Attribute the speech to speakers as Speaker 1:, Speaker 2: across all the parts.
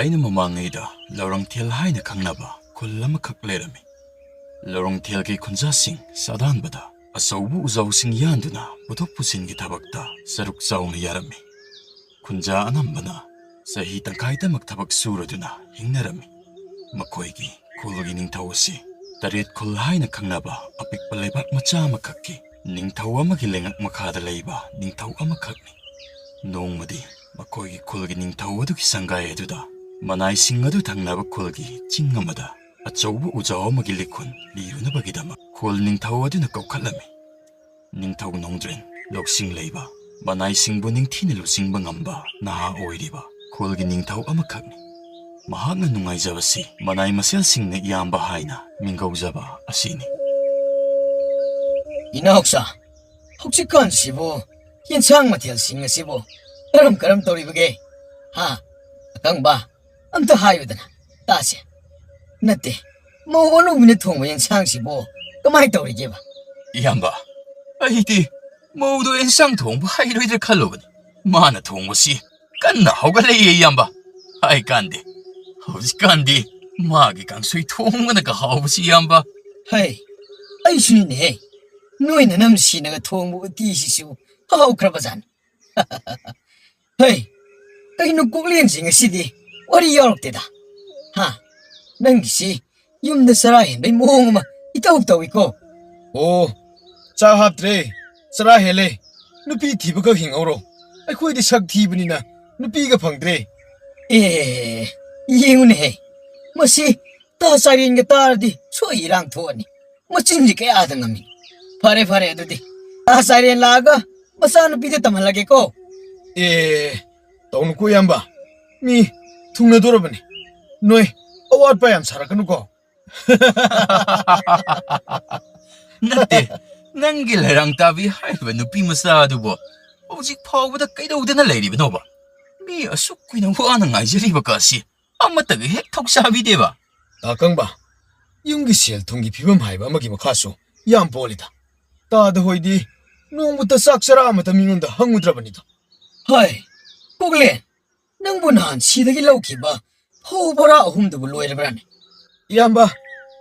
Speaker 1: Thaina mamangayda Laurangthel haina khangnaba khul amakhak lerami. Laurangthelgi khunjasing sadanbada asaubu uzausing yanduna puthok pusingi thabakta saruk chauna yarami. Khunja anambana sahi tangkhaitamak thabak suraduna hingnarami. Makoigi khulgi ningthau asi taret khul haina khangnaba apikpa leibak macha amakhakki ningthau amagi lengak makhada leiba ningthau amakhakni. Nongmadi makoigi khulgi ningthau adugi sangai aduda manai sing adu thangnaba khulgi chingamada achaubu ujaw amagi likhun lirunabagidama khul ningthau aduna kaukhalami. Ningthau nongdren loksing leiba manai singbu ningthina lusingba ngamba naha oiriba khulgi ningthau amakhakni. Mahakna nungaijabasi manai masel singna iyamba haina mingaujaba asini.
Speaker 2: Inaoksa hoksikkan sibo hinsang mathel sing asibo karam toribage ha akangba amta hayudana tase natte mawonu mine thongba hinsang sibo kamai torigeba
Speaker 1: Iyamba aiti mawdo ensang thongba hairoidra khalobani mana thongbosi kanna haugaleye iyamba hai kande hausikandi magi kangsui thongana ka haubosi iyamba
Speaker 2: hai aishuni he noina namsinaga thongbu tisisu haukrabazan hey kaino koklen sing asidi wari yorokdeda ha nangisi yumda sara henbai mohongma itau tawiko
Speaker 3: Oh, cha haptre sara hele nupi thibaga hingoro akhoi di sak thibani na nupi ga phangdre
Speaker 2: yengune he masi ta sarin ga tardi soi rang thoni machinji ke adangami fare adudi ta sarin laga masa nupi de tamalage ko
Speaker 3: taunu ko yamba mi thungna dorabani noi awat payam sarakanu ko
Speaker 1: Nate nangi lerang tabi haiba nupi masa adubo hojik phawbada kaidodana leiribano ba mi asuk kuina wana ngaijariba kasi amataga hek thoksabi ba
Speaker 3: takangba yungi sel thungi phibam haiba amagi makhaso yam polida ta da hoidi nongbuta saksara amata mingonda hangudrabani da
Speaker 2: hai koklen nangbu nan sidagi laukiba phobara ahumdubu loirabrani
Speaker 3: yamba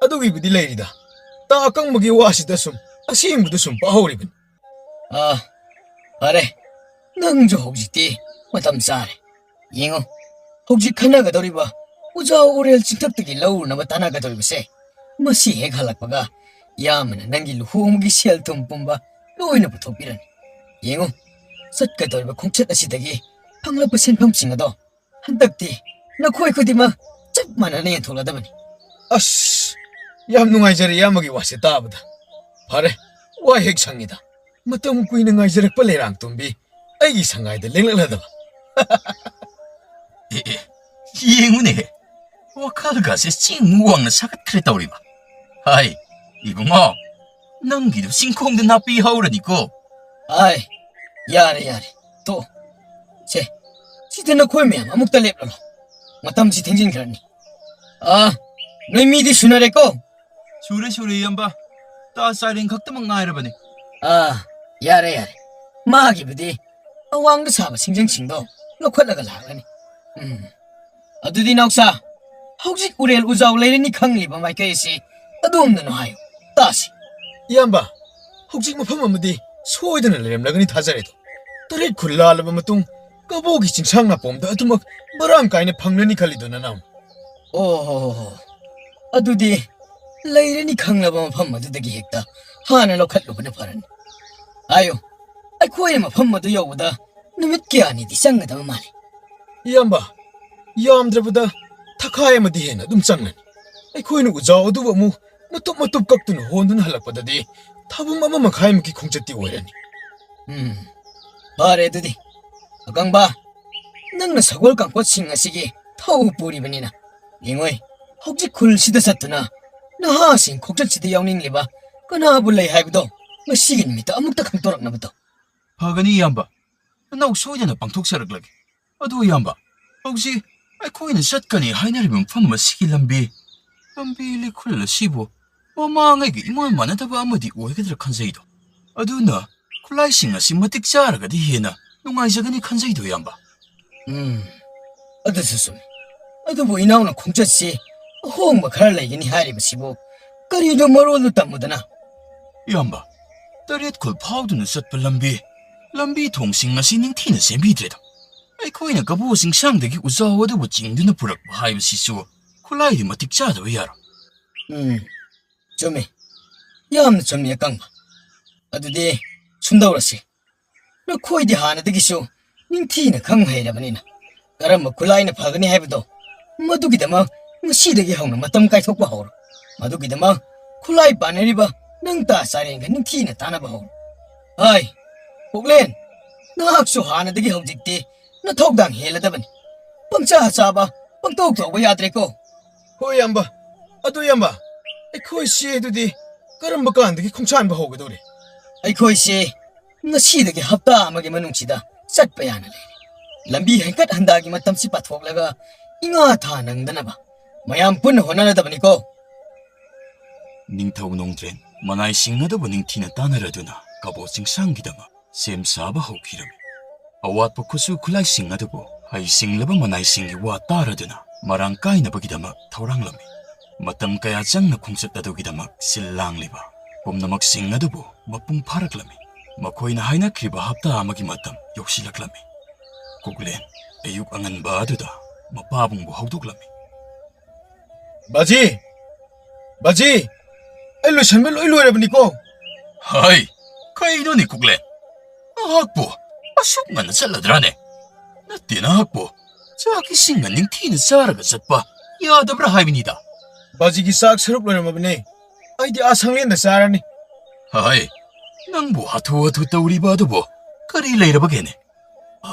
Speaker 3: adugi budi leirida ta akangmagi wasida sum asingbuda sum pahoribani
Speaker 2: fare nangjo hojikti matam sare yengo hojik khanagadoriba uja orel chingthaptagi laurnaba tanagadoribase masi hek halakpaga yamna nangi luhumgi sel thum pumba loina puthopirani yengo satgadoriba khongchat asidagi phanglapa senpham singado handakti nakhoi khudima chap manana yentholadabani
Speaker 3: as yam nungaijare yamagi wase tabada fare wa hek sangida matam kuina ngaijarekpa lerang tumbi aigi sangaida lenglakladaba
Speaker 1: yengune wakhalgase chingmuwangna sakatkhre tawriba hai ibungo nangidu singkhongda napi hauraniko
Speaker 2: ai yare to se sidena khoi mem amukta leplalo matam si thengjin khrani noi midi sunare ko
Speaker 1: sure yamba ta siren khaktamang ngairabani
Speaker 2: yare magi budi awangda saba singjang singdo lokhalaga lagani adudi nauksa hojik urel ujaw leirani khangliba maikaisi adomna no hayo tasi
Speaker 3: yamba hojik mafam amadi soidana leremlagani thajaredo taret khullalaba matung kabogi chingsangna pomda atumak baram kaina phangnani khalidona nam
Speaker 2: adudi leirani khanglaba mafam adudagi hekta hana lokhatlubana farani ayo akhoi mafam adu yawda numit kyani di sangadaba male
Speaker 3: yamba yamdrabada thakai amadi hena dum changnani akhoi ujaw adu amu matup kaktuna honduna halakpadadi thabum ama makhai mki khongchati oirani
Speaker 2: bare adudi akangba nangna sagol kangpot sing asigi thau puribanina yengoi hojik khulsida satuna naha sing khokchatchida yawningliba kanabu lei haibdo masigi nimita amukta khangtoraknabado
Speaker 1: phagani yamba nau soidana pangthoksaраklage adu yamba hausi aikoina satkani hainariba mfam masigi lambi likhulala sibo mamangaygi iman manadaba amadi oigadra khanjaido aduna khulaising asi matik charagadi hena nungaijagani khanjaido yamba
Speaker 2: adusu sum ꯑꯗꯨꯕꯨ ꯏꯅꯥꯎꯅ ꯈꯣꯡꯆꯠꯁꯤ ꯑꯍꯣꯡꯕ ꯈꯔ ꯂꯩꯒꯅꯤ ꯍꯥꯏꯔꯤꯕꯁꯤꯕꯨ ꯀꯔꯤꯅꯣ ꯃꯔꯣꯜꯗꯨ ꯇꯝꯃꯨꯗꯅ?
Speaker 1: ꯏꯌꯥꯝꯕ, ꯇꯔꯦꯠ ꯈꯨꯜ ꯐꯥꯎꯗꯨꯅ ꯆꯠꯄ ꯂꯝꯕꯤ ꯊꯣꯡꯁꯤꯡ ꯑꯁꯤ ꯅꯤꯡꯊꯤꯅ ꯁꯦꯝꯕꯤꯗ꯭ꯔꯦꯗ꯫ ꯑꯩꯈꯣꯏꯅ ꯀꯕꯣ ꯆꯤꯡꯁꯥꯡꯗꯒꯤ ꯎꯖꯥꯎ ꯑꯗꯨꯕꯨ ꯆꯤꯡꯗꯨꯅ ꯄꯨꯔꯛꯄ ꯍꯥꯏꯕꯁꯤꯁꯨ ꯈꯨꯠꯂꯥꯏꯗꯤ ꯃꯇꯤꯛ ꯆꯥꯗꯕ ꯌꯥꯔꯣꯏ꯫
Speaker 2: ꯆꯨꯝꯃꯤ, ꯌꯥꯝꯅ ꯆꯨꯝꯃꯤ ꯑꯀꯪꯕ꯫ ꯑꯗꯨꯗꯤ ꯁꯨꯝꯗꯧꯔꯁꯤ, ꯅꯈꯣꯏꯗꯤ ꯍꯥꯟꯅꯗꯒꯤꯁꯨ ꯅꯤꯡꯊꯤꯅ ꯈꯪ ꯍꯩꯔꯕꯅꯤꯅ ꯀꯔꯝꯕ ꯈꯨꯠꯂꯥꯏꯅ ꯐꯒꯅꯤ ꯍꯥꯏꯕꯗꯣ ꯃꯗꯨꯒꯤꯗꯃꯛ ꯉꯁꯤꯗꯒꯤ ꯍꯧꯅ ꯃꯇꯝ ꯀꯥꯏꯊꯣꯛꯄ ꯍꯧꯔꯣ꯫ ꯃꯗꯨꯒꯤꯗꯃꯛ ꯈꯨꯠꯂꯥꯏ ꯄꯥꯟꯅꯔꯤꯕ ꯅꯪ ꯇꯥ ꯆꯥꯔꯦꯡꯒ ꯅꯤꯡꯊꯤꯅ ꯇꯥꯟꯅꯕ ꯍꯧꯔꯣ꯫ ꯍꯥꯏ ꯄꯨꯛꯂꯦꯟ, ꯅꯍꯥꯛꯁꯨ ꯍꯥꯟꯅꯗꯒꯤ ꯍꯧꯖꯤꯛꯇꯤ ꯅꯊꯧꯗꯥꯡ ꯍꯦꯜꯂꯗꯕꯅꯤ꯫ ꯄꯪꯆꯥ ꯆꯥꯕ ꯄꯪꯇꯧ ꯇꯧꯕ ꯌꯥꯗ꯭ꯔꯦꯀꯣ?
Speaker 3: ꯍꯣꯏ ꯏꯌꯥꯝꯕ, ꯑꯗꯨ ꯏꯌꯥꯝꯕ, ꯑꯩꯈꯣꯏꯁꯤ ꯑꯗꯨꯗꯤ ꯀꯔꯝꯕ ꯀꯥꯟꯗꯒꯤ ꯈꯣꯡꯁꯥꯟꯕ ꯍꯧꯒꯗꯧꯔꯤ?
Speaker 2: ꯑꯩꯈꯣꯏꯁꯤ ꯉꯁꯤꯗꯒꯤ ꯍꯞꯇꯥ ꯑꯃꯒꯤ ꯃꯅꯨꯡꯁꯤꯗ ꯆꯠꯄ ꯌꯥꯅ ꯂꯩꯔꯦ꯫ ꯂꯝꯕꯤ ꯍꯦꯟꯀꯠ ꯍꯟꯗꯥꯒꯤ ꯃꯇꯝꯁꯤ ꯄꯥꯊꯣꯛꯂꯒ ꯏꯉꯥ ꯊꯥ ꯅꯪꯗꯅꯕ ꯃꯌꯥꯝ ꯄꯨꯟꯅ ꯍꯣꯠꯅꯔꯗꯕꯅꯤꯀꯣ꯫
Speaker 1: ꯅꯤꯡꯊꯧ ꯅꯣꯡꯗ꯭ꯔꯦꯟ ꯃꯅꯥꯏꯁꯤꯡ ꯑꯗꯨꯕꯨ ꯅꯤꯡꯊꯤꯅ ꯇꯥꯟꯅꯔꯗꯨꯅ ꯀꯕꯣ ꯆꯤꯡꯁꯥꯡꯒꯤꯗꯃꯛ ꯁꯦꯝ ꯁꯥꯕ ꯍꯧꯈꯤꯔꯝꯃꯤ꯫ ꯑꯋꯥꯠꯄ ꯈꯨꯠꯁꯨ ꯈꯨꯠꯂꯥꯏꯁꯤꯡ ꯑꯗꯨꯕꯨ ꯍꯩꯁꯤꯡꯂꯕ ꯃꯅꯥꯏꯁꯤꯡꯒꯤ ꯋꯥ ꯇꯥꯔꯗꯨꯅ ꯃꯔꯥꯡ ꯀꯥꯏꯅꯕꯒꯤꯗꯃꯛ ꯊꯧꯔꯥꯡꯂꯝꯃꯤ꯫ ꯃꯇꯝ ꯀꯌꯥ ꯆꯪꯅ ꯈꯣꯡꯆꯠ ꯑꯗꯨꯒꯤꯗꯃꯛ ꯁꯤꯜ ꯂꯥꯡꯂꯤꯕ ꯄꯨꯝꯅꯃꯛꯁꯤꯡ ꯑꯗꯨꯕꯨ ꯃꯄꯨꯡ ꯐꯥꯔꯛꯂꯝꯃꯤ꯫ ꯃꯈꯣꯏꯅ ꯍꯥꯏꯅꯈ꯭ꯔꯤꯕ ꯍꯞꯇꯥ ꯑꯃꯒꯤ ꯃꯇꯝ ꯌꯧꯁꯤꯜꯂꯛꯂꯝꯃꯤ꯫ ꯀꯨꯛꯂꯦꯟ ꯑꯌꯨꯛ ꯑꯉꯟꯕ ꯑꯗꯨꯗ ꯃꯄꯥꯕꯨꯡꯕꯨ ꯍꯧꯗꯣꯛꯂꯝꯃꯤ꯫
Speaker 3: ꯕꯥꯖꯤ! ꯕꯥꯖꯤ! ꯑꯩ ꯂꯣꯏꯁꯟꯕ ꯂꯣꯏꯔꯕꯅꯤꯀꯣ꯫
Speaker 1: ꯍꯥꯏ, ꯀꯩꯅꯣꯅꯦ ꯀꯨꯛꯂꯦꯟ? ꯅꯍꯥꯛꯄꯨ ꯑꯁꯨꯛ ꯉꯟꯅ ꯆꯠꯂꯗ꯭ꯔꯥꯅꯦ? ꯅꯠꯇꯦ, ꯅꯍꯥꯛꯄꯨ ꯆꯥꯛ ꯏꯁꯤꯡꯒ ꯅꯤꯡꯊꯤꯅ ꯆꯥꯔꯒ ꯆꯠꯄ ꯌꯥꯗꯕ꯭ꯔꯥ ꯍꯥꯏꯕꯅꯤꯗ꯫
Speaker 3: ꯕꯥꯖꯤꯒꯤ ꯆꯥꯛ ꯁꯔꯨꯛ ꯂꯣꯏꯔꯝꯃꯕꯅꯦ꯫ ꯑꯩꯗꯤ ꯑꯥ ꯁꯪꯂꯦꯟꯗ ꯆꯥꯔꯅꯤ꯫
Speaker 1: ꯍꯥꯏ, ꯅꯪꯕꯨ ꯍꯥꯊꯨ ꯍꯥꯊꯨ ꯇꯧꯔꯤꯕ ꯑꯗꯨꯕꯨ ꯀꯔꯤ ꯂꯩꯔꯕꯒꯦꯅꯦ?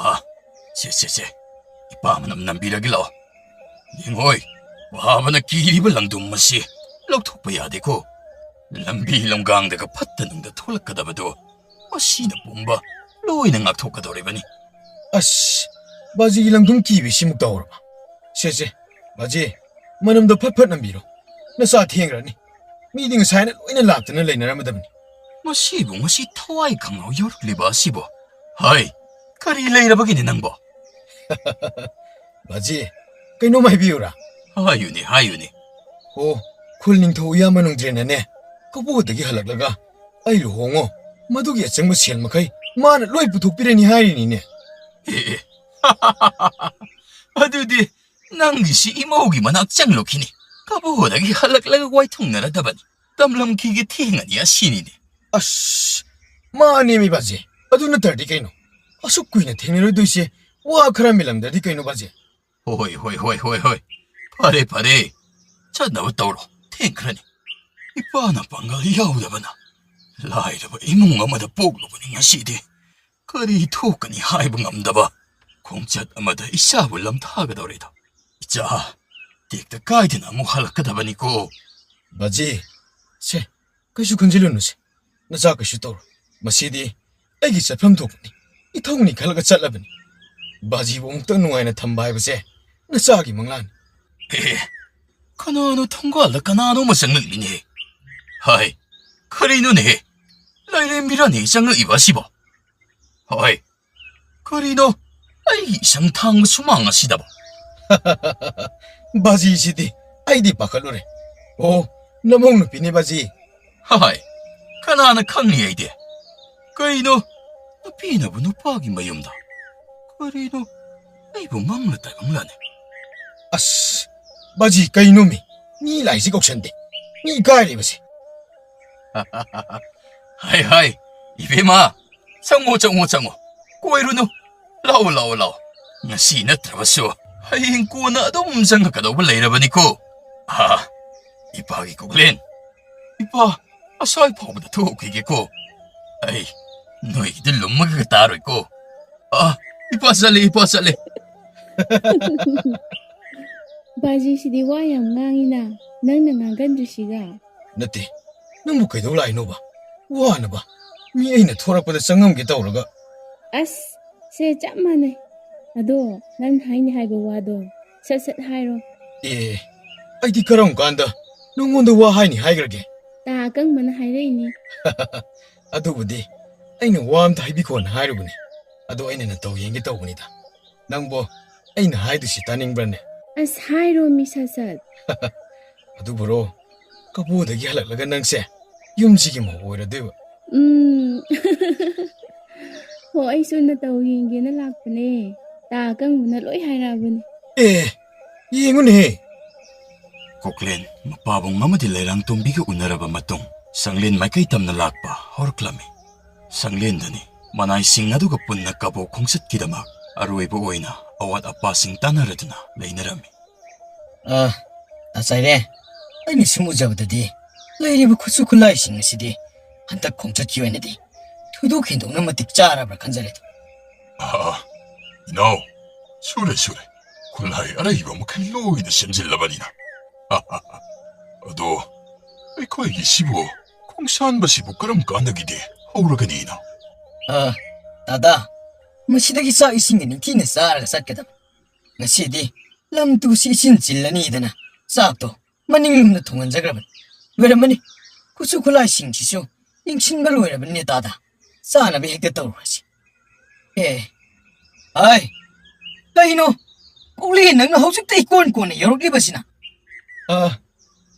Speaker 1: ꯁꯦ, ꯏꯄꯥ ꯃꯅꯝ ꯅꯝꯕꯤꯔꯒꯦ ꯂꯥꯛꯑꯣ꯫ ꯌꯦꯡꯉꯣꯏ, ꯋꯥꯕꯅ ꯀꯤꯔꯤꯕ ꯂꯪꯗꯨꯝ ꯑꯁꯤ ꯂꯧꯊꯣꯛꯄ ꯌꯥꯗꯦꯀꯣ꯫ ꯂꯝꯕꯤ ꯂꯝꯒꯥꯡꯗꯒ ꯐꯠꯇ ꯅꯨꯡꯗ ꯊꯣꯛꯂꯛꯀꯗꯕꯗꯣ ꯃꯁꯤꯅ ꯄꯨꯝꯕ ꯂꯣꯏꯅ ꯉꯥꯛꯊꯣꯛꯀꯗꯧꯔꯤꯕꯅꯤ꯫
Speaker 3: ꯑꯁ, ꯕꯥꯖꯤꯒꯤ ꯂꯪꯗꯨꯝ ꯀꯤꯕꯁꯤꯃꯨꯛ ꯇꯧꯔꯕ? ꯁꯦ, ꯕꯥꯖꯤ, ꯃꯅꯝꯗꯣ ꯐꯠ ꯐꯠ ꯅꯝꯕꯤꯔꯣ꯫ ꯅꯆꯥ ꯊꯦꯡꯈ꯭ꯔꯅꯤ꯫ ꯃꯤꯗꯤ ꯉꯁꯥꯏꯅ ꯂꯣꯏꯅ ꯂꯥꯛꯇꯨꯅ ꯂꯩꯅꯔꯝꯃꯗꯕꯅꯤ꯫
Speaker 1: ꯃꯁꯤꯕꯨ ꯉꯁꯤ ꯊꯋꯥꯏ ꯈꯪꯍꯧ ꯌꯧꯔꯛꯂꯤꯕ ꯑꯁꯤꯕꯨ ꯍꯥꯏ, ꯀꯔꯤ ꯂꯩꯔꯕꯒꯦꯅꯦ ꯅꯪꯕꯣ?
Speaker 3: ꯕꯥꯖꯤ, ꯀꯩꯅꯣꯝ ꯍꯥꯏꯕꯤꯌꯨꯔꯥ?
Speaker 1: ꯍꯥꯏꯌꯨꯅꯦ꯫
Speaker 3: ꯑꯣ, ꯈꯨꯜ ꯅꯤꯡꯊꯧ ꯏꯌꯥꯝꯕ ꯅꯣꯡꯗ꯭ꯔꯦꯟꯅꯅꯦ ꯀꯕꯣꯗꯒꯤ ꯍꯜꯂꯛꯂꯒ ꯑꯩ ꯂꯨꯍꯣꯡꯉꯣ, ꯃꯗꯨꯒꯤ ꯑꯆꯪꯕ ꯁꯦꯜ ꯃꯈꯩ ꯃꯥꯅ ꯂꯣꯏ ꯄꯨꯊꯣꯛꯄꯤꯔꯅꯤ ꯍꯥꯏꯔꯤꯅꯤꯅꯦ꯫
Speaker 1: ꯑꯦ, ꯑꯗꯨꯗꯤ ꯅꯪꯒꯤꯁꯤ ꯏꯃꯧꯒꯤ ꯃꯅꯥꯛ ꯆꯪꯂꯨꯈꯤꯅꯤ꯫ ꯀꯕꯣꯗꯒꯤ ꯍꯜꯂꯛꯂꯒ ꯋꯥꯏꯊꯨꯡꯅꯔꯗꯕꯅꯤ꯫ ꯇꯝꯂꯝꯈꯤꯒꯦ ꯊꯦꯡꯉꯅꯤ ꯑꯁꯤꯅꯤꯅꯦ꯫
Speaker 3: ꯑꯁ, ꯃꯥꯅꯦꯃꯤ ꯕꯥꯖꯤ, ꯑꯗꯨ ꯅꯠꯇ꯭ꯔꯗꯤ ꯀꯩꯅꯣ? ꯑꯁꯨꯛ ꯀꯨꯏꯅ ꯊꯦꯡꯅꯔꯣꯏꯗꯣꯏꯁꯦ ꯋꯥ ꯈꯔ ꯃꯤꯂꯝꯗ꯭ꯔꯗꯤ ꯀꯩꯅꯣ ꯕꯥꯖꯤ?
Speaker 1: ꯍꯣꯏ, ꯐꯔꯦ, ꯆꯠꯅꯕ ꯇꯧꯔꯣ, ꯊꯦꯡꯈ꯭ꯔꯅꯤ꯫ ꯏꯄꯥꯅ ꯄꯥꯡꯒꯜ ꯌꯥꯎꯗꯕꯅ ꯂꯥꯏꯔꯕ ꯏꯃꯨꯡ ꯑꯃꯗ ꯄꯣꯛꯂꯨꯕꯅꯤ ꯉꯁꯤꯗꯤ ꯀꯔꯤ ꯊꯣꯛꯀꯅꯤ ꯍꯥꯏꯕ ꯉꯝꯗꯕ ꯈꯣꯡꯆꯠ ꯑꯃꯗ ꯏꯆꯥꯕꯨ ꯂꯝꯊꯥꯒꯗꯧꯔꯦꯗ꯫ ꯏꯆꯥ, ꯇꯦꯛꯇ ꯀꯥꯏꯗꯅ ꯑꯃꯨꯛ ꯍꯜꯂꯛꯀꯗꯕꯅꯤꯀꯣ꯫
Speaker 3: ꯕꯥꯖꯤ, ꯁꯦ, ꯀꯩꯁꯨ ꯈꯟꯖꯤꯜꯂꯨꯅꯨꯁꯦ꯫ ꯅꯆꯥ ꯀꯩꯁꯨ ꯇꯧꯔꯣꯏ꯫ ꯃꯁꯤꯗꯤ ꯑꯩꯒꯤ ꯆꯠꯐꯝ ꯊꯣꯛꯄꯅꯤ, ꯏꯊꯧꯅꯤ ꯈꯜꯂꯒ ꯆꯠꯂꯕꯅꯤ꯫ ꯕꯥꯖꯤꯕꯨ ꯑꯃꯨꯛꯇꯪ ꯅꯨꯡꯉꯥꯏꯅ ꯊꯝꯕ ꯍꯥꯏꯕꯁꯦ ꯅꯆꯥꯒꯤ ꯃꯪꯂꯥꯟꯅꯤ꯫
Speaker 1: ꯀꯅꯥꯅꯣ ꯊꯣꯡꯒꯥꯜꯗ ꯀꯅꯥꯅꯣꯃ ꯆꯪꯂꯛꯂꯤꯅꯦ? ꯍꯥꯏ, ꯀꯔꯤꯅꯣꯅꯦ? ꯂꯥꯏꯔꯦꯝꯕꯤꯔꯥꯅꯦ ꯆꯪꯂꯛꯏꯕ ꯑꯁꯤꯕꯣ? ꯍꯥꯏ, ꯀꯔꯤꯅꯣ ꯑꯩꯒꯤ ꯏꯁꯪ ꯊꯥꯡꯕ ꯁꯨꯃꯥꯡ ꯑꯁꯤꯗꯕꯣ?
Speaker 3: ꯕꯥꯖꯤꯁꯤꯗꯤ ꯑꯩꯗꯤ ꯄꯥꯈꯠꯂꯨꯔꯦ꯫ ꯑꯣ, ꯅꯃꯧ ꯅꯨꯄꯤꯅꯦ ꯕꯥꯖꯤ꯫
Speaker 1: ꯍꯥꯏ, ꯀꯅꯥꯅ ꯈꯪꯅꯤ ꯑꯩꯗꯤ? ꯀꯩꯅꯣ ꯅꯨꯄꯤꯅꯕꯨ ꯅꯨꯄꯥꯒꯤ ꯃꯌꯨꯝꯗ? ꯀꯔꯤꯅꯣ ꯑꯩꯕꯨ ꯃꯪꯂ ꯇꯥꯏꯕꯪꯂꯥꯅꯦ?
Speaker 3: ꯑꯁ, ꯕꯥꯖꯤ ꯀꯩꯅꯣꯃꯤ? ꯃꯤ ꯂꯥꯏꯁꯤ ꯀꯧꯁꯟꯗꯦ, ꯃꯤ ꯏꯀꯥꯏꯔꯤꯕꯁꯤ꯫
Speaker 1: ꯍꯥꯏ, ꯏꯕꯦꯝꯃ, ꯆꯪꯉꯣ, ꯀꯣꯏꯔꯨꯅꯨ꯫ ꯂꯥꯛꯑꯣ, ꯉꯁꯤ ꯅꯠꯇ꯭ꯔꯕꯁꯨ ꯍꯌꯦꯡ ꯀꯣꯟꯅ ꯑꯗꯨꯝ ꯆꯪꯉꯛꯀꯗꯧꯕ ꯂꯩꯔꯕꯅꯤꯀꯣ꯫ ꯏꯄꯥꯒꯤ ꯀꯨꯛꯂꯦꯟ, ꯏꯄꯥ ꯑꯁ꯭ꯋꯥꯏ ꯐꯥꯎꯕꯗ ꯊꯣꯛꯈꯤꯒꯦꯀꯣ꯫ ꯑꯩ ꯅꯣꯏꯒꯤꯗ ꯂꯨꯝꯃꯒ ꯇꯥꯔꯣꯏꯀꯣ꯫ ꯏꯄꯥ ꯆꯠꯂꯦ꯫
Speaker 4: ꯕꯥꯖꯤꯁꯤꯗꯤ ꯋꯥ ꯌꯥꯝ ꯉꯥꯡꯉꯤꯅ, ꯅꯪꯅ ꯉꯥꯡꯒꯟꯗ꯭ꯔꯤꯁꯤꯒ?
Speaker 3: ꯅꯠꯇꯦ, ꯅꯪꯕꯨ ꯀꯩꯗꯧ ꯂꯥꯛꯏꯅꯣꯕ? ꯋꯥꯅꯕ ꯃꯤ ꯑꯩꯅ ꯊꯣꯔꯛꯄꯗ ꯆꯪꯉꯝꯒꯦ ꯇꯧꯔꯒ꯫
Speaker 4: ꯑꯁ, ꯁꯦ ꯆꯞ ꯃꯥꯟꯅꯩ꯫ ꯑꯗꯣ ꯅꯪ ꯍꯥꯏꯅꯤ ꯍꯥꯏꯕ ꯋꯥꯗꯣ ꯁꯠ ꯍꯥꯏꯔꯣ꯫
Speaker 3: ꯑꯩꯗꯤ ꯀꯔꯝ ꯀꯥꯟꯗ ꯅꯉꯣꯟꯗ ꯋꯥ ꯍꯥꯏꯅꯤ ꯍꯥꯏꯈ꯭ꯔꯒꯦ?
Speaker 4: ꯇꯥ ꯑꯀꯪꯕꯅ ꯍꯥꯏꯔꯛꯏꯅꯤ꯫
Speaker 3: ꯑꯗꯨꯕꯨꯗꯤ ꯑꯩꯅ ꯋꯥ ꯑꯝꯇ ꯍꯥꯏꯕꯤꯈꯣꯅ ꯍꯥꯏꯔꯨꯕꯅꯤ꯫ ꯑꯗꯣ ꯑꯩꯅ ꯅꯇꯧ ꯌꯦꯡꯒꯦ ꯇꯧꯕꯅꯤꯗ꯫ ꯅꯪꯕꯣ ꯑꯩꯅ ꯍꯥꯏꯗꯣꯏꯁꯤ ꯇꯥꯅꯤꯡꯕ꯭ꯔꯅꯦ?
Speaker 4: ꯑꯁ ꯍꯥꯏꯔꯣꯃꯤ ꯁꯠ ꯁꯠ
Speaker 3: ꯑꯗꯨꯕꯨꯔꯣ ꯀꯕꯣꯗꯒꯤ ꯍꯜꯂꯛꯂꯒ ꯅꯪꯁꯦ ꯌꯨꯝꯁꯤꯒꯤ ꯃꯧ ꯑꯣꯏꯔꯗꯣꯏꯕ
Speaker 4: ꯍꯣ ꯑꯩꯁꯨ ꯅꯇꯧ ꯌꯦꯡꯒꯦꯅ ꯂꯥꯛꯄꯅꯦ ꯇꯥ ꯑꯀꯪꯕꯅ ꯂꯣꯏ ꯍꯥꯏꯔꯛꯑꯕꯅꯦ
Speaker 3: ꯑꯦ ꯌꯦꯡꯉꯨꯅꯦꯍꯦ
Speaker 1: ꯀꯣꯛꯂꯦꯟ ꯃꯄꯥꯕꯨꯡ ꯑꯃꯗꯤ ꯂꯩꯔꯥꯡ ꯇꯣꯝꯕꯤꯒ ꯎꯅꯔꯕ ꯃꯇꯨꯡ ꯁꯪꯂꯦꯟ ꯃꯥꯏꯀꯩ ꯇꯝꯅ ꯂꯥꯛꯄ ꯍꯧꯔꯛꯂꯝꯃꯤ ꯁꯪꯂꯦꯟꯗꯅꯤ ꯃꯅꯥꯏꯁꯤꯡ ꯑꯗꯨꯒ ꯄꯨꯟꯅ ꯀꯕꯣꯛ ꯈꯣꯡꯆꯠꯀꯤꯗꯃꯛ ꯑꯔꯣꯏꯕ ꯑꯣꯏꯅ ꯑꯋꯥꯠ ꯑꯄꯥꯁꯤꯡ ꯇꯥꯟꯅꯔꯗꯨꯅ ꯂꯩꯅꯔꯝꯃꯤ
Speaker 2: ꯇꯥꯆꯥꯏꯔꯦ ꯑꯩꯅ ꯁꯨꯝ ꯎꯖꯕꯗꯗꯤ ꯂꯩꯔꯤꯕ ꯈꯨꯠꯁꯨ ꯈꯨꯠꯂꯥꯏꯁꯤꯡ ꯑꯁꯤꯗꯤ ꯍꯟꯗꯛ ꯈꯣꯡꯆꯠꯀꯤ ꯑꯣꯏꯅꯗꯤ ꯊꯣꯏꯗꯣꯛ ꯍꯦꯟꯗꯣꯛꯅ ꯃꯇꯤꯛ ꯆꯥꯔꯕ꯭ꯔꯥ ꯈꯟꯖꯔꯦ
Speaker 5: 이나오, 수레. 굴하이 알아이고 뭐 칼로이드 심질라바니나. 너, 거기 시부, 공산 바시부 그럼 까나기디, 하우라가니나.
Speaker 2: 다다 ꯃꯁꯤꯗꯒꯤ ꯆꯥꯛ ꯏꯁꯤꯡꯒ ꯅꯤꯡꯊꯤꯅ ꯆꯥꯔꯒ ꯆꯠꯀꯗꯕ ꯉꯁꯤꯗꯤ ꯂꯝ ꯇꯨꯁꯤ ꯏꯁꯤꯟ ꯆꯤꯜꯂꯅꯤꯗꯅ ꯆꯥꯛꯇꯣ ꯃꯅꯤꯡꯂꯣꯝꯗ ꯊꯣꯡꯍꯟꯖꯈ꯭ꯔꯕꯅꯤ ꯂꯣꯏꯔꯝꯃꯅꯤ ꯈꯨꯠꯁꯨ ꯈꯨꯠꯂꯥꯏꯁꯤꯡꯁꯤꯁꯨ ꯌꯦꯡꯁꯤꯟꯕ ꯂꯣꯏꯔꯕꯅꯤ ꯇꯥꯗ ꯆꯥꯅꯕ ꯍꯦꯛꯇ ꯇꯧꯔꯨꯔꯁꯤ ꯑꯩ ꯀꯩꯅꯣ ꯀꯣꯛꯂꯦꯟ ꯅꯪꯅ ꯍꯧꯖꯤꯛꯇ ꯏꯀꯣꯟ ꯀꯣꯟꯅ ꯌꯧꯔꯛꯂꯤꯕꯁꯤꯅ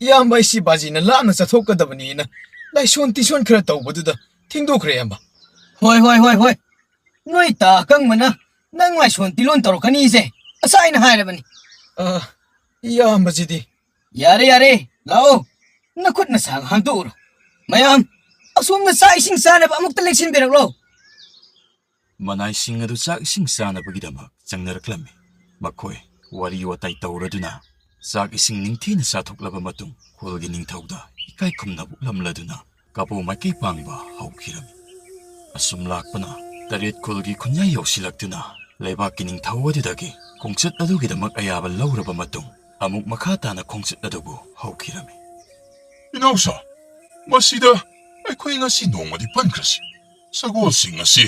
Speaker 3: ꯏꯌꯥꯝꯕ ꯑꯩꯁꯤ ꯕꯥꯖꯤꯅ ꯂꯥꯞꯅ ꯆꯠꯊꯣꯛꯀꯗꯕꯅꯤꯅ ꯂꯥꯏꯁꯣꯟ ꯇꯤꯁꯣꯟ ꯈꯔ ꯇꯧꯕꯗꯨꯗ ꯊꯦꯡꯗꯣꯛꯈ꯭ꯔꯦ ꯏꯌꯥꯝꯕ
Speaker 2: ꯍꯣꯏ ꯅꯣꯏ ꯇꯥ ꯑꯀꯪꯕꯅ ꯅꯪ ꯂꯥꯏꯁꯣꯟ ꯇꯤꯂꯣꯟ ꯇꯧꯔꯛꯀꯅꯤꯁꯦ ꯉꯁꯥꯏꯅ ꯍꯥꯏꯔꯕꯅꯤ
Speaker 3: ꯏꯌꯥꯝꯕꯁꯤꯗꯤ
Speaker 2: ꯌꯥꯔꯦ ꯂꯥꯛꯑꯣ ꯅꯈꯨꯠ ꯅꯁꯥꯒ ꯍꯥꯡꯗꯣꯛꯎꯔꯣ ꯃꯌꯥꯝ ꯑꯁꯣꯝꯗ ꯆꯥꯛ ꯏꯁꯤꯡ ꯆꯥꯅꯕ ꯑꯃꯨꯛꯇ ꯂꯦꯡꯁꯤꯟꯕꯤꯔꯛꯂꯣ
Speaker 1: ꯃꯅꯥꯏꯁꯤꯡ ꯑꯗꯨ ꯆꯥꯛ ꯏꯁꯤꯡ ꯆꯥꯅꯕꯒꯤꯗꯃꯛ ꯆꯪꯅꯔꯛꯂꯝꯃꯤ ꯃꯈꯣꯏ ꯋꯥꯔꯤ ꯋꯥꯇꯥꯏ ꯇꯧꯔꯗꯨꯅ ꯆꯥꯛ ꯏꯁꯤꯡ ꯅꯤꯡꯊꯤꯅ ꯆꯥꯊꯣꯛꯂꯕ ꯃꯇꯨꯡ ꯈꯨꯜꯒꯤ ꯅꯤꯡꯊꯧꯗ ꯏꯀꯥꯏ ꯈꯨꯝꯅꯕ ꯎꯠꯂꯝꯂꯗꯨꯅ ꯀꯕꯣ ꯃꯥꯏꯀꯩ ꯄꯥꯡꯕ ꯍꯧꯈꯤꯔꯝꯃꯤ ꯑꯁꯨꯝ ꯂꯥꯛꯄꯅ ꯇꯔꯦꯠ ꯈꯨꯜꯒꯤ ꯈꯨꯟꯌꯥꯏ ꯌꯧꯁꯤꯜꯂꯛꯇꯨꯅ ꯂꯩꯕꯥꯛꯀꯤ ꯅꯤꯡꯊꯧ ꯑꯗꯨꯗꯒꯤ ꯈꯣꯡꯆꯠ ꯑꯗꯨꯒꯤꯗꯃꯛ ꯑꯌꯥꯕ ꯂꯧꯔꯕ ꯃꯇꯨꯡ ꯑꯃꯨꯛ ꯃꯈꯥ ꯇꯥꯅ ꯈꯣꯡꯆꯠ ꯑꯗꯨꯕꯨ ꯍꯧꯈꯤꯔꯝꯃꯤ
Speaker 5: 이나오사, 마시다, ꯑꯩꯈꯣꯏ ꯉꯁꯤ ꯅꯣꯡꯃꯗꯤ ꯄꯟꯈ꯭ꯔꯁꯤ. ꯁꯒꯣꯜꯁꯤꯡ ꯑꯁꯤ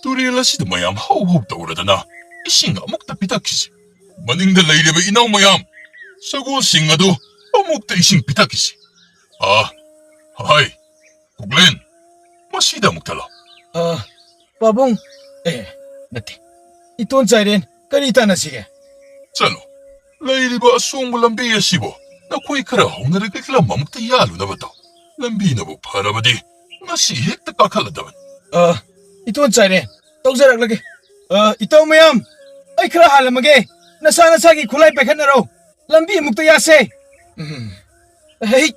Speaker 5: ꯇꯨꯔꯦꯜ ꯑꯁꯤꯗ ꯃꯌꯥꯝ ꯍꯧ ꯇꯧꯔꯗꯅ ꯏꯁꯤꯡ ꯑꯃꯨꯛꯇ ꯄꯤꯊꯛꯈꯤꯁꯤ. ꯃꯅꯤꯡꯗ ꯂꯩꯔꯤꯕ ꯏꯅꯥꯎ ꯃꯌꯥꯝ, ꯁꯒꯣꯜꯁꯤꯡ ꯑꯗꯨ ꯑꯃꯨꯛꯇ ꯏꯁꯤꯡ ꯄꯤꯊꯛꯈꯤꯁꯤ. ꯍꯥꯏ, ꯀꯣꯛꯂꯦꯟ, ꯃꯁꯤꯗ ꯑꯃꯨꯛꯇ ꯂꯥꯛ.
Speaker 3: ꯄꯥꯕꯨꯡ ꯅꯠꯇꯦ 이톤 ꯆꯥꯏꯔꯦꯟ ꯀꯔꯤ ꯇꯥꯟꯅꯁꯤꯒꯦ
Speaker 5: ꯆꯠꯂꯣ. ꯂꯩꯔꯤꯕ ꯑꯁꯣꯡꯕ ꯂꯝꯕꯤ ꯑꯁꯤꯕꯨ ꯅꯈꯣꯏ ꯈꯔ ꯍꯧꯅꯔꯒ ꯂꯝ ꯑꯃꯨꯛꯇ ꯌꯥꯜꯂꯨꯅꯕ ꯇꯧ. ꯂꯝꯕꯤꯅꯕꯨ ꯐꯔꯕꯗꯤ ꯉꯁꯤ ꯍꯦꯛꯇ ꯀꯥꯈꯠꯂꯗꯕꯅꯤ.
Speaker 3: 이톤 ꯆꯥꯏꯔꯦꯟ ꯇꯧꯖꯔꯛꯂꯒꯦ 이ꯇꯥꯎ ꯃꯌꯥꯝ ꯑꯩ ꯈꯔ ꯍꯥꯜꯂꯝꯃꯒꯦ ꯅꯁꯥꯒꯤ ꯈꯨꯠꯂꯥꯏ ꯄꯥꯏꯈꯠꯅꯔꯣ ꯂꯝꯕꯤ ꯑꯃꯨꯛꯇ ꯌꯥꯁꯦ ꯍꯩ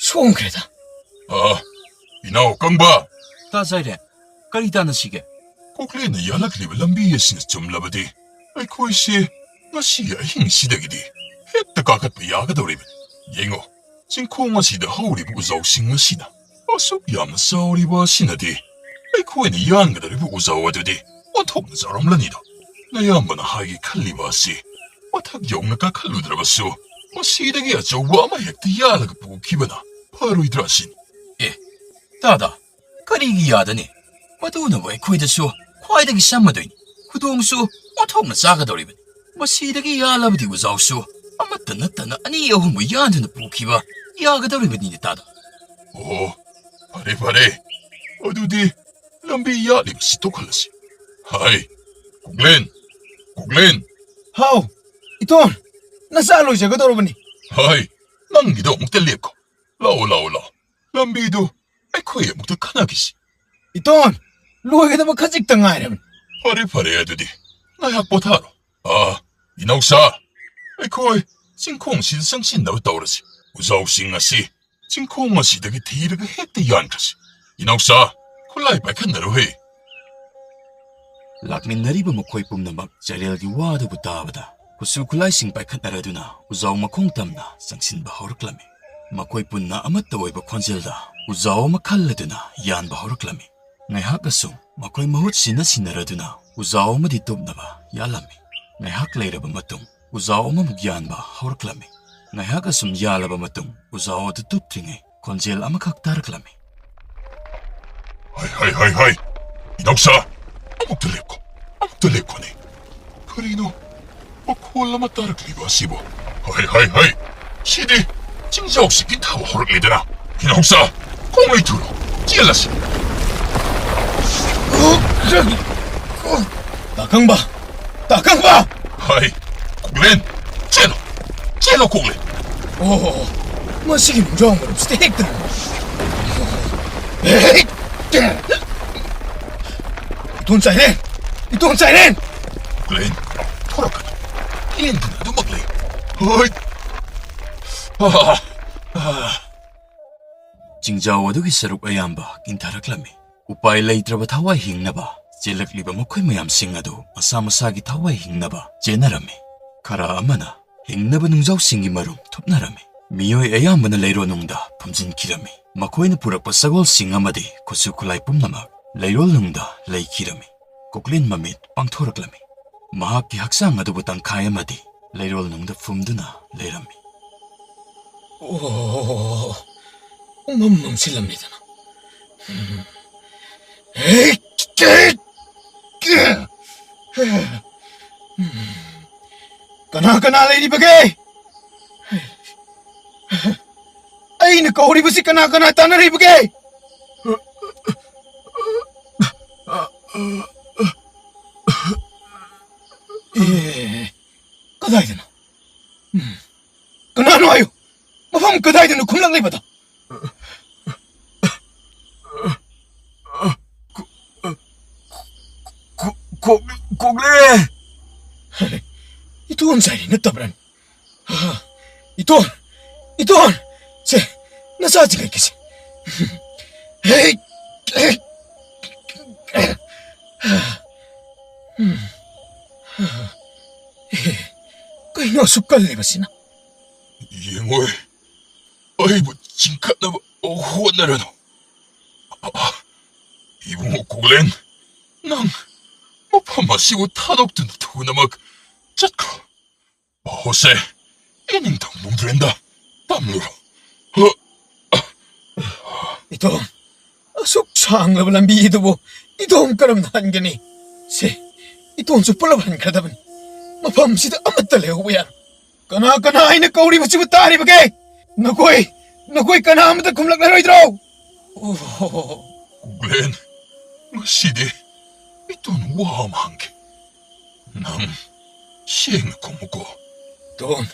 Speaker 3: ꯁꯣꯡꯈ꯭ꯔꯦꯗ
Speaker 5: 이나오 깡바,
Speaker 1: ꯇꯥꯖꯥꯏꯔꯦ ꯀꯔꯤ ꯇꯥꯟꯅꯁꯤꯒꯦ
Speaker 5: ꯀꯣꯛꯂꯦꯟꯅ ꯌꯥꯜꯂꯛꯂꯤꯕ ꯂꯝꯕꯤ ꯑꯁꯤꯅ ꯆꯨꯝꯂꯕꯗꯤ ꯑꯩꯈꯣꯏꯁꯦ ꯉꯁꯤ ꯑꯍꯤꯡꯁꯤꯗꯒꯤꯗꯤ ꯍꯦꯛꯇ ꯀꯥꯈꯠꯄ ꯌꯥꯒꯗꯧꯔꯤꯕꯅꯤ. ꯌꯦꯡꯉꯣ, ꯆꯤꯡꯈꯣꯡ ꯑꯁꯤꯗ ꯍꯧꯔꯤꯕ ꯎꯖꯥꯎꯁꯤꯡ ꯑꯁꯤꯅ ꯑꯁꯨꯛ ꯌꯥꯝꯅ ꯆꯥꯎꯔꯤꯕ ꯑꯁꯤꯅꯗꯤ ꯑꯩꯈꯣꯏꯅ ꯌꯥꯟꯒꯗꯧꯔꯤꯕ ꯎꯖꯥꯎ ꯑꯗꯨꯗꯤ ꯑꯣꯟꯊꯣꯛꯅ ꯆꯥꯎꯔꯝꯂꯅꯤꯗꯣ. ꯅꯌꯥꯝꯕꯅ ꯍꯥꯏꯒꯦ ꯈꯜꯂꯤꯕ ꯑꯁꯤ ꯃꯊꯛ ꯌꯧꯅ ꯀꯥꯈꯠꯂꯨꯗ꯭ꯔꯕꯁꯨ ꯃꯁꯤꯗꯒꯤ ꯑꯆꯧꯕ ꯑꯃ ꯍꯦꯛꯇ ꯌꯥꯜꯂꯒ ꯄꯨꯈꯤꯕꯅ ꯐꯔꯣꯏꯗ꯭ꯔꯥ ꯁꯤꯅꯤ.
Speaker 1: ꯇꯥꯗ ꯀꯔꯤꯒꯤ ꯌꯥꯗꯅꯤ ꯃꯗꯨꯅꯕꯨ ꯑꯩꯈꯣꯏꯗꯁꯨ ꯈ꯭ꯋꯥꯏꯗꯒꯤ ꯁꯝꯃꯗꯣꯏꯅꯤ ꯈꯨꯗꯣꯡꯁꯨ ꯑꯣꯟꯊꯣꯛꯅ ꯆꯥꯒꯗꯧꯔꯤꯕꯅꯤ ꯃꯁꯤꯗꯒꯤ ꯌꯥꯜꯂꯕꯗꯤ ꯎꯖꯥꯎꯁꯨ ꯑꯃꯠꯇ ꯅꯠꯇꯅ ꯑꯅꯤ ꯑꯍꯨꯝꯕꯨ ꯌꯥꯟꯗꯨꯅ ꯄꯨꯈꯤꯕ ꯌꯥꯒꯗꯧꯔꯤꯕꯅꯤꯅꯦ ꯇꯥꯗ
Speaker 5: ꯐꯔꯦ. ꯑꯗꯨꯗꯤ ꯂꯝꯕꯤ ꯌꯥꯠꯂꯤꯕꯁꯤ ꯇꯣꯛꯍꯜꯂꯁꯤ. ꯍꯥꯏ, ꯀꯣꯛꯂꯦꯟ.
Speaker 3: ꯍꯥꯎ 이톤 ꯅꯆꯥ ꯂꯣꯏꯖꯒꯗꯧꯔꯕꯅꯤ
Speaker 5: ꯍꯥꯏ, ꯅꯪꯒꯤꯗꯣ ꯑꯃꯨꯛꯇ ꯂꯦꯞꯈꯣ. ꯂꯥꯛꯑꯣ. ꯂꯝꯕꯤꯗꯨ ꯑꯩꯈꯣꯏ ꯑꯃꯨꯛꯇ ꯈꯟꯅꯈꯤꯁꯤ.
Speaker 3: 이톤 ꯂꯣꯏꯒꯗꯕ ꯈꯖꯤꯛꯇ ꯉꯥꯏꯔꯕꯅꯤ
Speaker 5: ꯐꯔꯦ ꯑꯗꯨꯗꯤ ꯉꯥꯏꯍꯥꯛ ꯄꯣꯊꯥꯔꯣ. 이나오사, ꯑꯩꯈꯣꯏ ꯆꯤꯡꯈꯣꯡꯁꯤꯗ ꯆꯪꯁꯤꯟꯅꯕ ꯇꯧꯔꯁꯤ. ꯎꯖꯥꯎꯁꯤꯡ ꯑꯁꯤ ꯆꯤꯡꯈꯣꯡ ꯑꯁꯤꯗꯒꯤ ꯊꯤꯔꯒ ꯍꯦꯛꯇ ꯌꯥꯟꯈ꯭ꯔꯁꯤ. 이나오사, ꯈꯨꯠꯂꯥꯏ ꯄꯥꯏꯈꯠꯅꯔꯣꯍꯦ.
Speaker 1: ꯂꯥꯛꯃꯤꯟꯅꯔꯤꯕ ꯃꯈꯣꯏ ꯄꯨꯝꯅꯃꯛ ꯆꯔꯦꯜꯒꯤ ꯋꯥ ꯑꯗꯨꯕꯨ ꯇꯥꯕꯗ ꯈꯨꯠꯁꯨ ꯈꯨꯠꯂꯥꯏꯁꯤꯡ ꯄꯥꯏꯈꯠꯅꯔꯗꯨꯅ ꯎꯖꯥꯎ ꯃꯈꯣꯡ ꯇꯝꯅ ꯆꯪꯁꯤꯟꯕ ꯍꯧꯔꯛꯂꯝꯃꯤ ꯃꯈꯣꯏ ꯄꯨꯟꯅ ꯑꯃꯠꯇ ꯑꯣꯏꯕ ꯈꯣꯟꯖꯦꯜꯗ ꯎꯖꯥꯎ ꯑꯃ ꯈꯜꯂꯗꯨꯅ ꯌꯥꯟꯕ ꯍꯧꯔꯛꯂꯝꯃꯤ ꯉꯥꯏꯍꯥꯛ ꯑꯁꯨꯝ ꯃꯈꯣꯏ ꯃꯍꯨꯠ ꯁꯤꯟꯅꯔꯗꯨꯅ ꯎꯖꯥꯎ ꯑꯃꯗꯤ ꯇꯨꯞꯅꯕ ꯌꯥꯜꯂꯝꯃꯤ ꯉꯥꯏꯍꯥꯛ ꯂꯩꯔꯕ ꯃꯇꯨꯡ ꯎꯖꯥꯎ ꯑꯃꯃꯨꯛ ꯌꯥꯟꯕ ꯍꯧꯔꯛꯂꯝꯃꯤ ꯉꯥꯏꯍꯥꯛ ꯑꯁꯨꯝ ꯌꯥꯜꯂꯕ ꯃꯇꯨꯡ ꯎꯖꯥꯎ ꯑꯗꯨ ꯇꯨꯞꯇ꯭ꯔꯤꯉꯩ ꯈꯣꯟꯖꯦꯜ ꯑꯃꯈꯛ ꯇꯥꯔꯛꯂꯝꯃꯤ
Speaker 5: ꯍꯥꯏ, 이나오사, ꯑꯃꯨꯛꯇ ꯂꯦꯞꯈꯣꯅꯦ. 그리노 ꯃꯈꯣꯜ ꯑꯃ 따르클리고 하시보. 하이, 시디 징자 없이 기타고 호르리더라. 이나옥사, 공을 두로 찔러시.
Speaker 3: 나강바 딱강바!
Speaker 5: 하이, 고글렌, 쟤너 고글렌.
Speaker 3: 오, 마시기 무정한 걸 없을 때 핵들. 에이, 돈 짜이렌, 이 돈 짜이렌.
Speaker 5: 고글렌, 돌아가자. 렌트나도 먹래. 하이,
Speaker 1: 징자워드기 서룩 아얌바 인타락라미 우파이 레이트라바 타와이 힝나바 젤락리바 모코이 마얌싱 아도 마사마사기 타와이 힝나바 제나라미 카라 아마나 힝나바 능자우싱기 마룸 톱나라미 미요이 아얌바나 레이로농다 품진키라미 마코이나 부락바 사골싱 아마디 고수쿨라이 뿜나막 레이롤농다 레이키라미 고글린 마밋 빵토락라미 마학기 학상 아도부탄 카야마디 레이롤농다 품드나 레이라미
Speaker 3: 오, 멈멈실랍니다. 에이, Kana lady bagay. Ay, nakauri ba si kana tanari bagay? Kaday din. Kana ano ayo? Mafam kaday din kumlang ba ta?
Speaker 5: 고글렌!
Speaker 3: Ituon sa rin natabran. Ituon! Se, nasati kay kasi. Hey! Kay nasukal ba sina?
Speaker 5: Yengoy, ay mo 징kat na huwan na rin. 이봉호 고글렌, 낭 mapamasiw tanok na tunamag. Chat ko. Jose, inintang mong Brenda. Pamluro.
Speaker 3: Ito, asok siyang labalang bihido mo. Ito ang karamdahan gani. Ito ang supalaban kadaban. Mapamsita amat talaga yan. Kana ay nagkauri mo si Butari bagay. Nakoy kana amat ang kumlag na rin draw.
Speaker 5: 고글렌, 마시디, 이ton 와함한 게. 난 시행 고무고.
Speaker 3: Doon,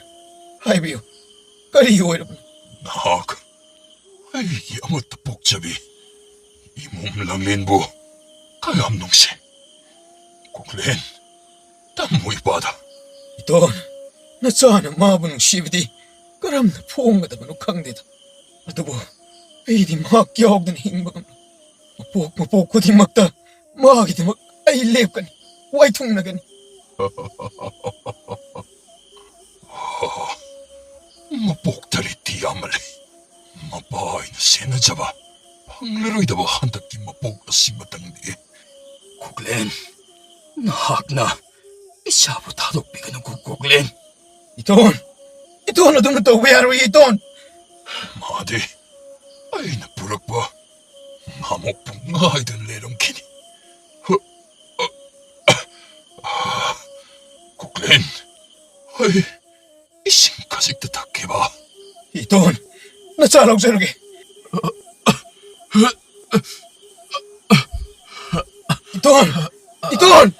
Speaker 3: haybiyo. Kaliyo ay naman.
Speaker 5: 나학, ay 야무ta 복잡이. 이 몸랑 렌보, 가암농시. 고글렌, 땀모이 바다.
Speaker 3: Ito, nasaan ang mabang shibidi. Karam na poong madaman ukang dito. At abo, ay di makakiyawag na himbang. Mapok ko di magta. Makakita mag ay lep ka ni. Huwag itong na gani.
Speaker 5: 마복다리 디아말레. 마바이나 세나자바. 방레로이다바 한다기 마복가 심마땅디.
Speaker 1: 고글렌, 나학나 이샤부 다독비가는 고글렌.
Speaker 3: Ito na doon na to. Where are we ito?
Speaker 5: 마디, 아이나 부럭바. 마목풍 아이든 레롱키니. 고글렌, 아이, 이 신가직도 닦해봐.
Speaker 3: Ito, nasalog sa lugi. Iton!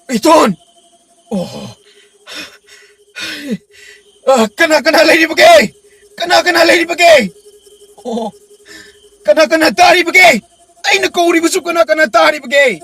Speaker 3: Iton! Kana lady bagay! Kana lady bagay! Kana tari bagay! Ay, nakauri busog kana tari bagay!